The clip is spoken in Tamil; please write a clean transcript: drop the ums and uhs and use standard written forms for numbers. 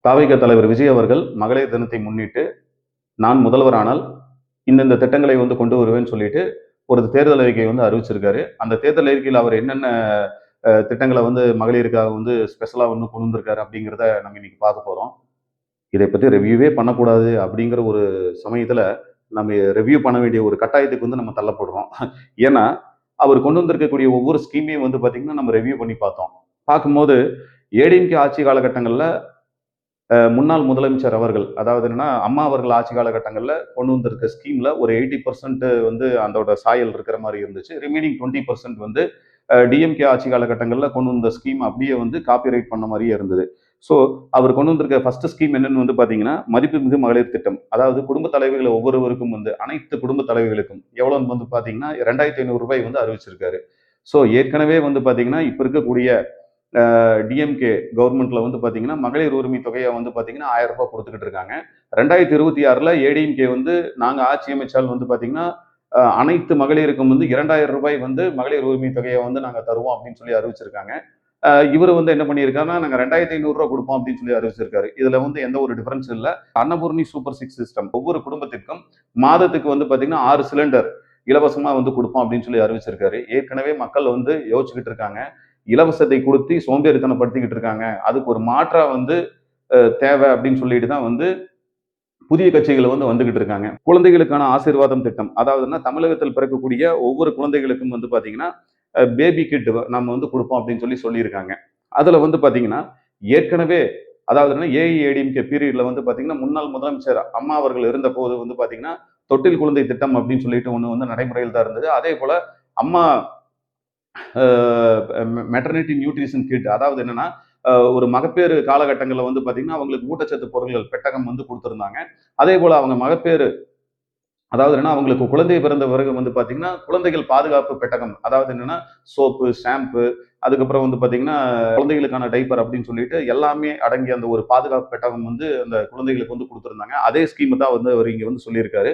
தாவேகா தலைவர் விஜய் அவர்கள் மகளிர் தினத்தை முன்னிட்டு, நான் முதல்வரானால் இந்தந்த திட்டங்களை வந்து கொண்டு வருவேன்னு சொல்லிட்டு, ஒரு தேர்தல் அறிக்கை வந்து அறிவிச்சிருக்காரு. அந்த தேர்தல் அறிக்கையில அவர் என்னென்ன திட்டங்கள வந்து மகளிருக்காக வந்து ஸ்பெஷலா வந்து கொண்டு வந்திருக்காரு அப்படிங்கிறத நம்ம இன்னைக்கு பார்க்க போறோம். இதை பத்தி ரிவ்யூவே பண்ணக்கூடாது அப்படிங்கிற ஒரு சமயத்துல, நம்ம ரிவ்யூ பண்ண வேண்டிய ஒரு கட்டாயத்துக்கு வந்து நம்ம தள்ளப்படுறோம். ஏன்னா, அவர் கொண்டு வந்திருக்கக்கூடிய ஒவ்வொரு ஸ்கீமையும் வந்து பார்த்தீங்கன்னா, நம்ம ரிவ்யூ பண்ணி பார்த்தோம். பார்க்கும்போது ஏடிஎம்கே ஆட்சி காலகட்டங்கள்ல முன்னாள் முதலமைச்சர் அவர்கள், அதாவது என்னன்னா, அம்மா அவர்கள் ஆட்சி காலகட்டங்கள்ல கொண்டு வந்திருக்க ஸ்கீம்ல ஒரு 80% வந்து அதோட சாயல் இருக்கிற மாரி இருந்துச்சு. ரிமைனிங் 20% வந்து டிஎம்கே ஆட்சி காலகட்டங்கள்ல கொண்டு வந்த ஸ்கீம் அப்படியே வந்து காப்பிரைட் பண்ண மாரியே இருந்தது. ஸோ, அவர் கொண்டு வந்திருக்க ஃபர்ஸ்ட் ஸ்கீம் என்னன்னு வந்து பார்த்தீங்கன்னா, மதிப்புமிகு மகளிர் திட்டம். அதாவது குடும்ப தலைவிகள் ஒவ்வொருவருக்கும் வந்து அனைத்து குடும்ப தலைவிகளுக்கும் எவ்வளோன்னு வந்து பார்த்தீங்கன்னா, ரூ. 2500 வந்து அறிவிச்சிருக்காரு. ஸோ, ஏற்கனவே வந்து பார்த்தீங்கன்னா, இப்ப இருக்கக்கூடிய டிஎம்கே கவர்மெண்ட்ல வந்து பாத்தீங்கன்னா மகளிர் உரிமை தொகையை வந்து பாத்தீங்கன்னா ரூ. 1000 கொடுத்துக்கிட்டு இருக்காங்க. 2026ல ஏடிஎம்கே வந்து நாங்க ஆட்சி அமைச்சால் வந்து பாத்தீங்கன்னா அனைத்து மகளிருக்கும் வந்து ரூ. 2000 வந்து மகளிர் உரிமை தொகையை வந்து நாங்க தருவோம் அப்படின்னு சொல்லி அறிவிச்சிருக்காங்க. இவர் வந்து என்ன பண்ணியிருக்காருன்னா நாங்க ரூ. 2500 கொடுப்போம் அப்படின்னு சொல்லி அறிவிச்சிருக்காரு. இதுல வந்து எந்த ஒரு டிஃபரன்ஸ் இல்ல. அன்னபூர்ணி சூப்பர் சிக்ஸ் சிஸ்டம் ஒவ்வொரு குடும்பத்திற்கும் மாதத்துக்கு வந்து பாத்தீங்கன்னா 6 சிலிண்டர் இலவசமா வந்து கொடுப்போம் அப்படின்னு சொல்லி அறிவிச்சிருக்காரு. ஏற்கனவே மக்கள் வந்து யோசிச்சுக்கிட்டு இருக்காங்க. இலவசத்தை கொடுத்து சோம்பேறித்தனப்படுத்திக்கிட்டு இருக்காங்க. அதுக்கு ஒரு மாற்றா வந்து தேவை அப்படின்னு சொல்லிட்டு தான் வந்து புதிய கட்சிகள் வந்து வந்துகிட்டு இருக்காங்க. குழந்தைகளுக்கான ஆசீர்வாதம் திட்டம். அதாவதுன்னா தமிழகத்தில் பிறக்கக்கூடிய ஒவ்வொரு குழந்தைகளுக்கும் வந்து பார்த்தீங்கன்னா, பேபி கிட் நம்ம வந்து குடுப்போம் அப்படின்னு சொல்லி சொல்லியிருக்காங்க. அதுல வந்து பார்த்தீங்கன்னா, ஏற்கனவே அதாவதுன்னா ஏஐஏடிஎம்கே பீரியட்ல வந்து பார்த்தீங்கன்னா, முன்னாள் முதலமைச்சர் அம்மா அவர்கள் இருந்தபோது வந்து பார்த்தீங்கன்னா, தொட்டில் குழந்தை திட்டம் அப்படின்னு சொல்லிட்டு ஒண்ணு வந்து நடைமுறையில் தான் இருந்தது. அதேபோல அம்மா மெட்டர்னிட்டி நியூட்ரிஷன் கிட் அதாவது என்னன்னா ஒரு மகப்பேறு காலகட்டங்களில் வந்து பார்த்தீங்கன்னா அவங்களுக்கு ஊட்டச்சத்து பொருட்கள் பெட்டகம் வந்து கொடுத்துருந்தாங்க. அதே போல அவங்க மகப்பேறு அதாவது என்னன்னா அவங்களுக்கு குழந்தை பிறந்த பிறகு வந்து பார்த்தீங்கன்னா குழந்தைகள் பாதுகாப்பு பெட்டகம் அதாவது என்னன்னா சோப்பு ஷாம்பு அதுக்கப்புறம் வந்து பார்த்தீங்கன்னா குழந்தைகளுக்கான டைப்பர் அப்படின்னு சொல்லிட்டு எல்லாமே அடங்கிய அந்த ஒரு பாதுகாப்பு பெட்டகம் வந்து அந்த குழந்தைகளுக்கு வந்து கொடுத்துருந்தாங்க. அதே ஸ்கீம் தான் வந்து அவர் இங்க வந்து சொல்லியிருக்காரு.